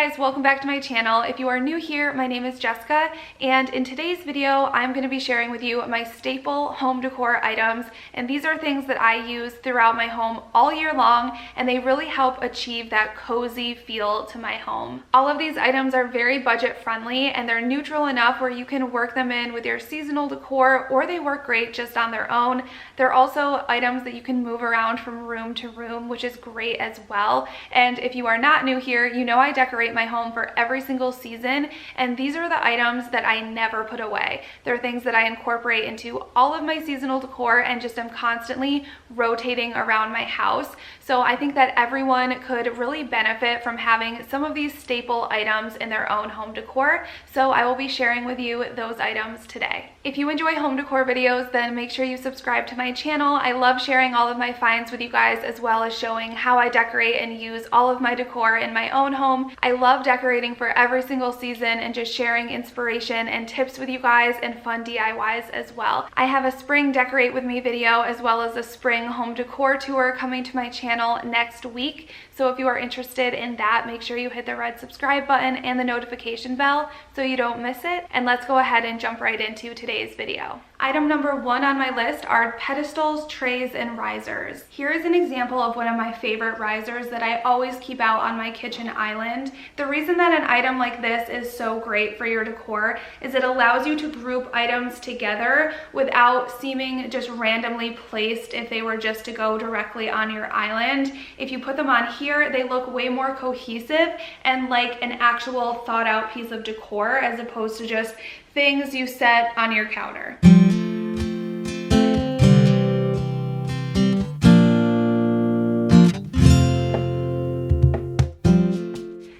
guys, welcome back to my channel. If you are new here, my name is Jessica, and in today's video, I'm going to be sharing with you my staple home decor items, and these are things that I use throughout my home all year long, and they really help achieve that cozy feel to my home. All of these items are very budget friendly, and they're neutral enough where you can work them in with your seasonal decor, or they work great just on their own. They're also items that you can move around from room to room, which is great as well. And if you are not new here, you know I decorate my home for every single season, and these are the items that I never put away. They're things that I incorporate into all of my seasonal decor and just am constantly rotating around my house. So I think that everyone could really benefit from having some of these staple items in their own home decor. So I will be sharing with you those items today. If you enjoy home decor videos, then make sure you subscribe to my channel. I love sharing all of my finds with you guys, as well as showing how I decorate and use all of my decor in my own home. I love decorating for every single season and just sharing inspiration and tips with you guys and fun DIYs as well. I have a spring decorate with me video as well as a spring home decor tour coming to my channel next week. So if you are interested in that, make sure you hit the red subscribe button and the notification bell so you don't miss it. And let's go ahead and jump right into today's video. Item number one on my list are pedestals, trays, and risers. Here is an example of one of my favorite risers that I always keep out on my kitchen island. The reason that an item like this is so great for your decor is it allows you to group items together without seeming just randomly placed if they were just to go directly on your island. If you put them on here, they look way more cohesive and like an actual thought out piece of decor as opposed to just things you set on your counter.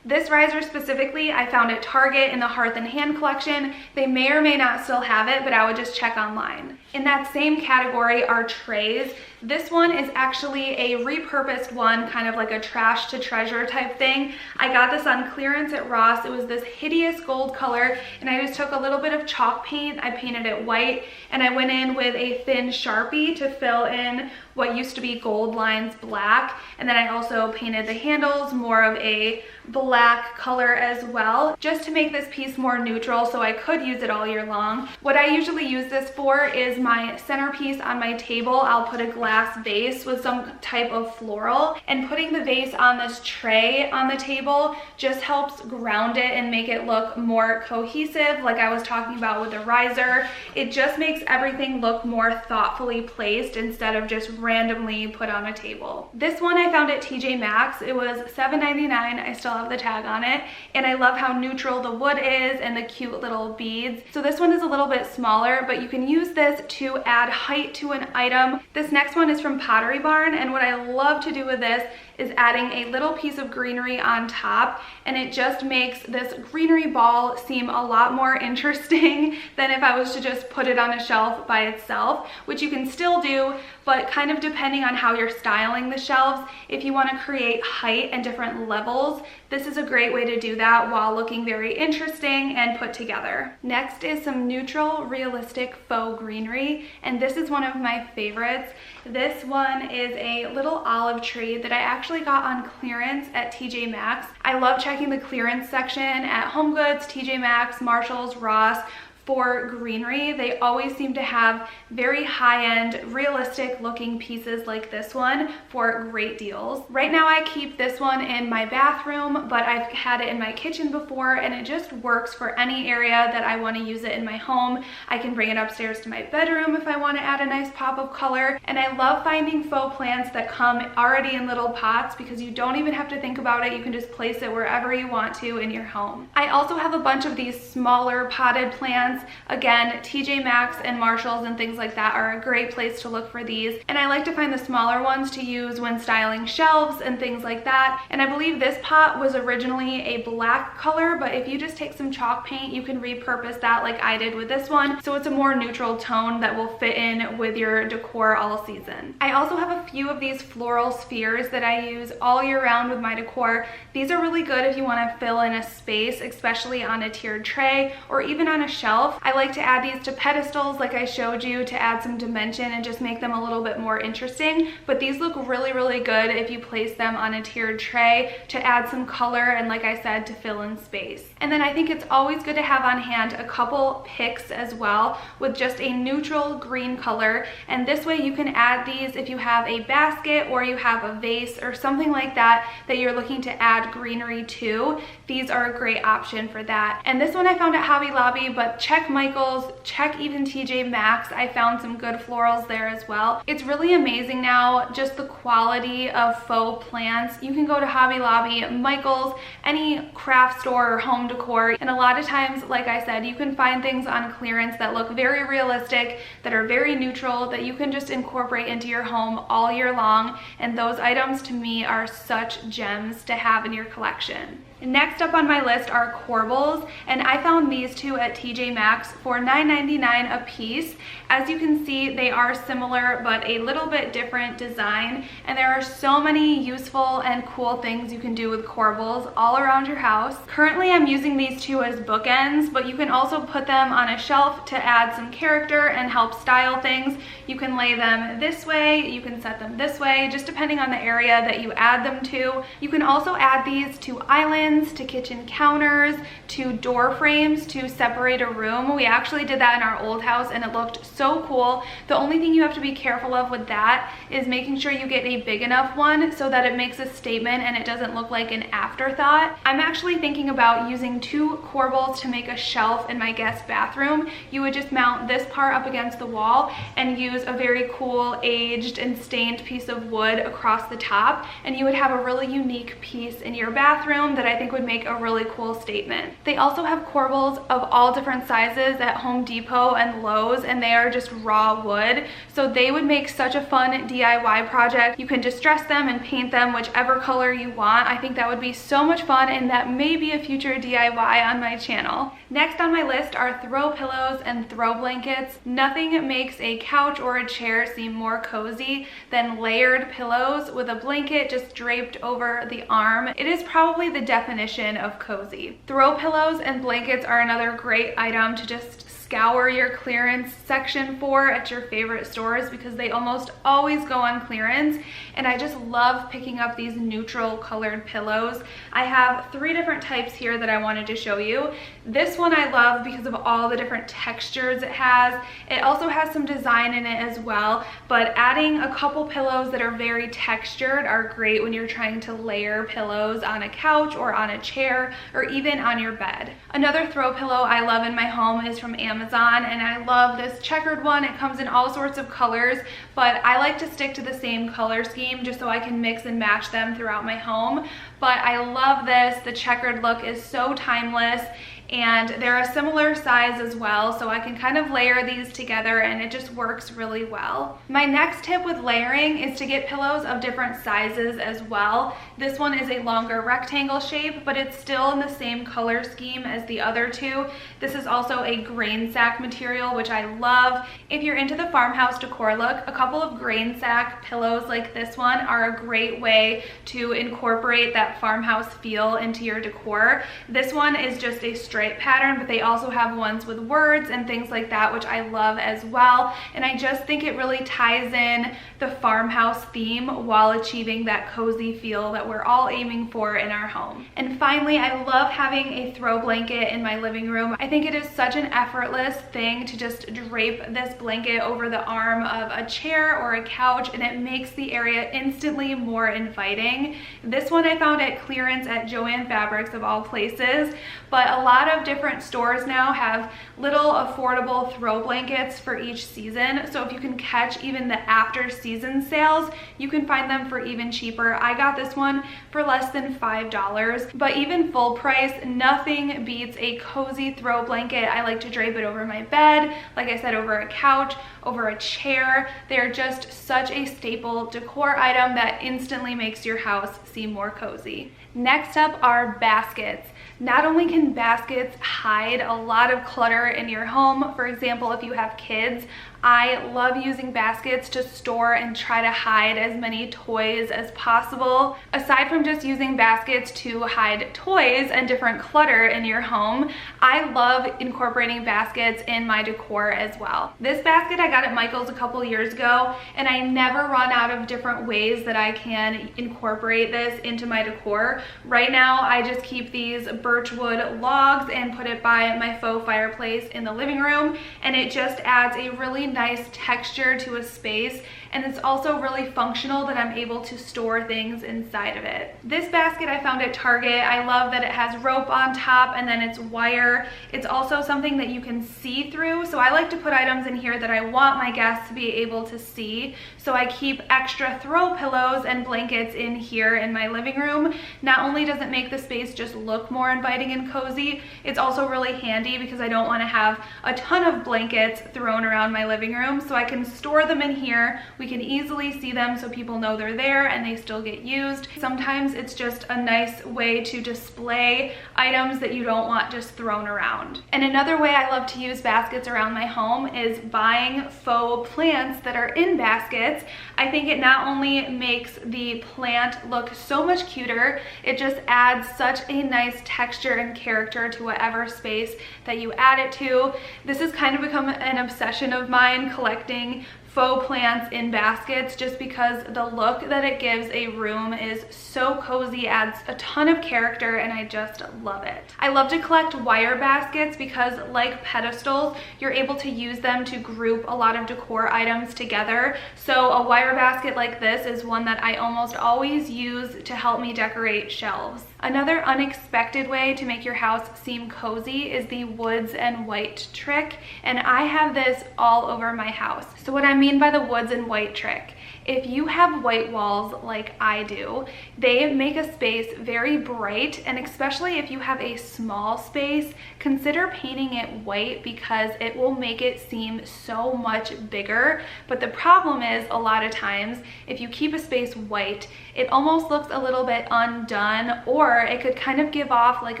This riser specifically, I found at Target in the Hearth and Hand collection. They may or may not still have it, but I would just check online. In that same category are trays. This one is actually a repurposed one, kind of like a trash to treasure type thing. I got this on clearance at Ross. It was this hideous gold color, and I just took a little bit of chalk paint. I painted it white, and I went in with a thin Sharpie to fill in what used to be gold lines black. And then I also painted the handles more of a black color as well, just to make this piece more neutral so I could use it all year long. What I usually use this for is my centerpiece on my table. I'll put a glass vase with some type of floral, and putting the vase on this tray on the table just helps ground it and make it look more cohesive, like I was talking about with the riser. It just makes everything look more thoughtfully placed instead of just randomly put on a table. This one I found at TJ Maxx. It was $7.99. I still have the tag on it, and I love how neutral the wood is and the cute little beads. So this one is a little bit smaller, but you can use this to add height to an item. This next one is from Pottery Barn, and what I love to do with this is adding a little piece of greenery on top, and it just makes this greenery ball seem a lot more interesting than if I was to just put it on a shelf by itself, which you can still do, but kind of depending on how you're styling the shelves, if you want to create height and different levels, this is a great way to do that while looking very interesting and put together. Next is some neutral, realistic faux greenery, and this is one of my favorites. This one is a little olive tree that I actually got on clearance at TJ Maxx. I love checking the clearance section at HomeGoods, TJ Maxx, Marshalls, Ross for greenery. They always seem to have very high-end, realistic looking pieces like this one for great deals. Right now I keep this one in my bathroom, but I've had it in my kitchen before, and it just works for any area that I want to use it in my home. I can bring it upstairs to my bedroom if I want to add a nice pop of color, and I love finding faux plants that come already in little pots because you don't even have to think about it. You can just place it wherever you want to in your home. I also have a bunch of these smaller potted plants. Again, TJ Maxx and Marshalls and things like that are a great place to look for these, and I like to find the smaller ones to use when styling shelves and things like that. And I believe this pot was originally a black color, but if you just take some chalk paint, you can repurpose that like I did with this one, so it's a more neutral tone that will fit in with your decor all season. I also have a few of these floral spheres that I use all year round with my decor. These are really good if you want to fill in a space, especially on a tiered tray or even on a shelf. shelf. I like to add these to pedestals like I showed you to add some dimension and just make them a little bit more interesting. But these look really, really good if you place them on a tiered tray to add some color and, like I said, to fill in space. And then I think it's always good to have on hand a couple picks as well with just a neutral green color. And this way you can add these if you have a basket or you have a vase or something like that that you're looking to add greenery to. These are a great option for that. And this one I found at Hobby Lobby, but check Michael's, check even TJ Maxx. I found some good florals there as well. It's really amazing now, just the quality of faux plants. You can go to Hobby Lobby, Michael's, any craft store or home decor, and a lot of times, like I said, you can find things on clearance that look very realistic, that are very neutral, that you can just incorporate into your home all year long. And those items to me are such gems to have in your collection. Next up on my list are corbels, and I found these two at TJ Maxx for $9.99 a piece. As you can see, they are similar but a little bit different design, and there are so many useful and cool things you can do with corbels all around your house. Currently I'm using these two as bookends, but you can also put them on a shelf to add some character and help style things. You can lay them this way, you can set them this way, just depending on the area that you add them to. You can also add these to islands, to kitchen counters, to door frames to separate a room. We actually did that in our old house and it looked so cool. The only thing you have to be careful of with that is making sure you get a big enough one so that it makes a statement and it doesn't look like an afterthought. I'm actually thinking about using two corbels to make a shelf in my guest bathroom. You would just mount this part up against the wall and use a very cool aged and stained piece of wood across the top, and you would have a really unique piece in your bathroom that I think would make a really cool statement. They also have corbels of all different sizes at Home Depot and Lowe's, and they are just raw wood, so they would make such a fun DIY project. You can distress them and paint them whichever color you want. I think that would be so much fun, and that may be a future DIY on my channel. Next on my list are throw pillows and throw blankets. Nothing makes a couch or a chair seem more cozy than layered pillows with a blanket just draped over the arm. It is probably the definition of cozy. Throw pillows and blankets are another great item to just scour your clearance section for at your favorite stores because they almost always go on clearance, and I just love picking up these neutral colored pillows. I have 3 different types here that I wanted to show you. This one I love because of all the different textures it has. It also has some design in it as well, but adding a couple pillows that are very textured are great when you're trying to layer pillows on a couch or on a chair or even on your bed. Another throw pillow I love in my home is from Amazon, and I love this checkered one. It comes in all sorts of colors, but I like to stick to the same color scheme just so I can mix and match them throughout my home. But I love this. The checkered look is so timeless, and they're a similar size as well, so I can kind of layer these together and it just works really well. My next tip with layering is to get pillows of different sizes as well. This one is a longer rectangle shape, but it's still in the same color scheme as the other two. This is also a grain sack material, which I love. If you're into the farmhouse decor look, a couple of grain sack pillows like this one are a great way to incorporate that farmhouse feel into your decor. This one is just a stripe pattern, but they also have ones with words and things like that, which I love as well. And I just think it really ties in the farmhouse theme while achieving that cozy feel that we're all aiming for in our home. And finally, I love having a throw blanket in my living room. I think it is such an effortless thing to just drape this blanket over the arm of a chair or a couch, and it makes the area instantly more inviting. This one I found at clearance at Joann Fabrics of all places, but a lot of different stores now have little affordable throw blankets for each season. So if you can catch even the after season sales, you can find them for even cheaper. I got this one for less than $5, but even full price, nothing beats a cozy throw blanket. I like to drape it over my bed, like I said, over a couch, over a chair. They're just such a staple decor item that instantly makes your house seem more cozy. Next up are baskets. Not only can baskets hide a lot of clutter in your home, for example, if you have kids, I love using baskets to store and try to hide as many toys as possible. Aside from just using baskets to hide toys and different clutter in your home, I love incorporating baskets in my decor as well. This basket I got at Michael's a couple years ago, and I never run out of different ways that I can incorporate this into my decor. Right now, I just keep these birchwood logs and put it by my faux fireplace in the living room, and it just adds a really nice texture to a space, and it's also really functional that I'm able to store things inside of it. This basket I found at Target. I love that it has rope on top and then it's wire. It's also something that you can see through, so I like to put items in here that I want my guests to be able to see. So I keep extra throw pillows and blankets in here in my living room. Not only does it make the space just look more inviting and cozy, it's also really handy because I don't want to have a ton of blankets thrown around my living room, so I can store them in here. We can easily see them so people know they're there and they still get used. Sometimes it's just a nice way to display items that you don't want just thrown around. And another way I love to use baskets around my home is buying faux plants that are in baskets. I think it not only makes the plant look so much cuter, it just adds such a nice texture and character to whatever space that you add it to. This has kind of become an obsession of mine, collecting faux plants in baskets, just because the look that it gives a room is so cozy, adds a ton of character, and I just love it. I love to collect wire baskets because, like pedestals, you're able to use them to group a lot of decor items together. So a wire basket like this is one that I almost always use to help me decorate shelves. Another unexpected way to make your house seem cozy is the woods and white trick, and I have this all over my house. So what I mean by the woods and white trick, if you have white walls like I do, they make a space very bright, and especially if you have a small space, consider painting it white because it will make it seem so much bigger. But the problem is, a lot of times, if you keep a space white, it almost looks a little bit undone, or it could kind of give off like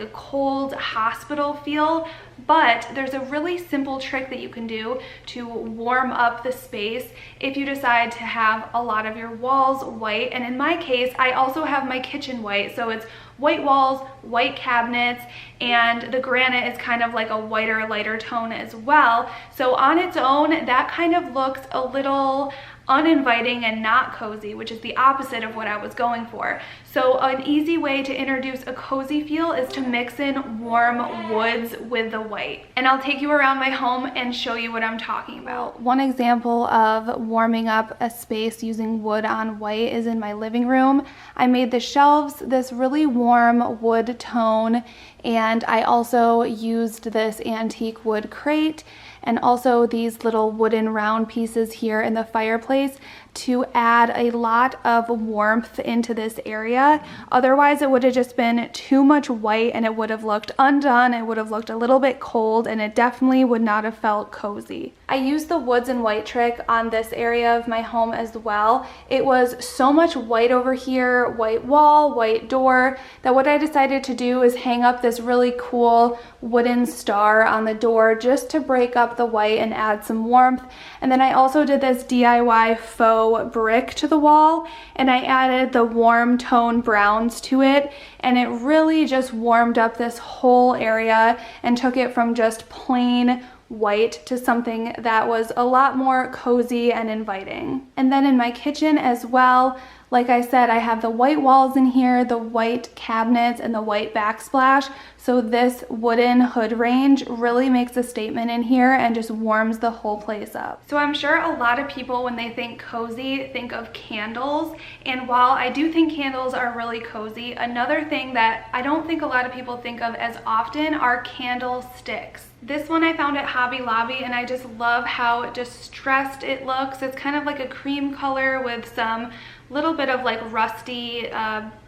a cold hospital feel. But there's a really simple trick that you can do to warm up the space if you decide to have a lot of your walls white. And in my case, I also have my kitchen white, so it's white walls, white cabinets, and the granite is kind of like a whiter, lighter tone as well. So on its own, that kind of looks a little uninviting and not cozy, which is the opposite of what I was going for. So an easy way to introduce a cozy feel is to mix in warm woods with the white. And I'll take you around my home and show you what I'm talking about. One example of warming up a space using wood on white is in my living room. I made the shelves this really warm wood tone, and I also used this antique wood crate and also these little wooden round pieces here in the fireplace to add a lot of warmth into this area. Otherwise, it would have just been too much white and it would have looked undone. It would have looked a little bit cold, and it definitely would not have felt cozy. I used the woods and white trick on this area of my home as well. It was so much white over here, white wall, white door, that what I decided to do is hang up this really cool wooden star on the door just to break up the white and add some warmth. And then I also did this DIY faux brick to the wall, and I added the warm tone browns to it, and it really just warmed up this whole area and took it from just plain white to something that was a lot more cozy and inviting. And then in my kitchen as well, like I said, I have the white walls in here, the white cabinets, and the white backsplash. So this wooden hood range really makes a statement in here and just warms the whole place up. So I'm sure a lot of people, when they think cozy, think of candles. And while I do think candles are really cozy, another thing that I don't think a lot of people think of as often are candle sticks. This one I found at Hobby Lobby, and I just love how distressed it looks. It's kind of like a cream color with some little bit of like rusty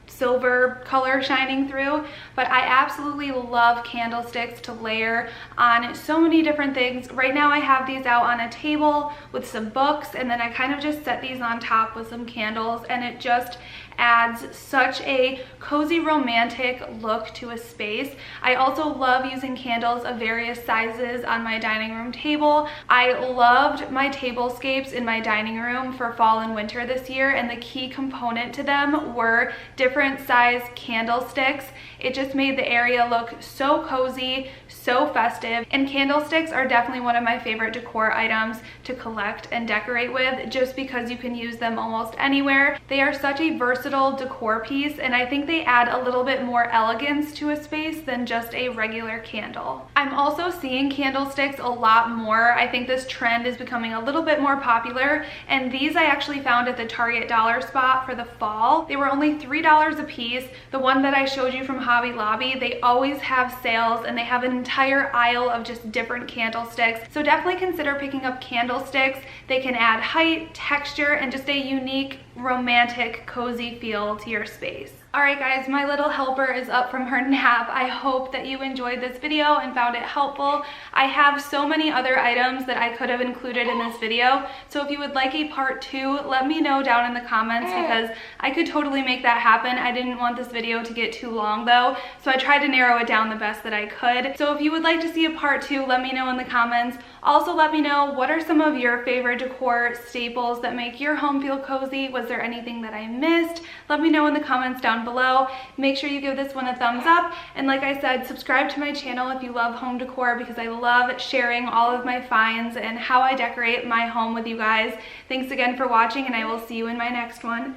silver color shining through, but I absolutely love candlesticks to layer on so many different things. Right now I have these out on a table with some books, and then I kind of just set these on top with some candles, and it just adds such a cozy, romantic look to a space. I also love using candles of various sizes on my dining room table. I loved my tablescapes in my dining room for fall and winter this year, and the key component to them were different size candlesticks. It just made the area look so cozy, so festive, and candlesticks are definitely one of my favorite decor items to collect and decorate with, just because you can use them almost anywhere. They are such a versatile decor piece, and I think they add a little bit more elegance to a space than just a regular candle. I'm also seeing candlesticks a lot more. I think this trend is becoming a little bit more popular, and these I actually found at the Target dollar spot for the fall. They were only $3 a piece. The one that I showed you from Hobby Lobby, they always have sales, and they have an entire aisle of just different candlesticks. So definitely consider picking up candlesticks. They can add height, texture, and just a unique, romantic, cozy feel to your space. All right guys, my little helper is up from her nap. I hope that you enjoyed this video and found it helpful. I have so many other items that I could have included in this video, so if you would like a part 2, let me know down in the comments, because I could totally make that happen. I didn't want this video to get too long though, so I tried to narrow it down the best that I could. So if you would like to see a part 2, let me know in the comments. Also, let me know, what are some of your favorite decor staples that make your home feel cozy? Was there anything that I missed? Let me know in the comments down below. Make sure you give this one a thumbs up, and like I said, subscribe to my channel if you love home decor, because I love sharing all of my finds and how I decorate my home with you guys. Thanks again for watching, and I will see you in my next one.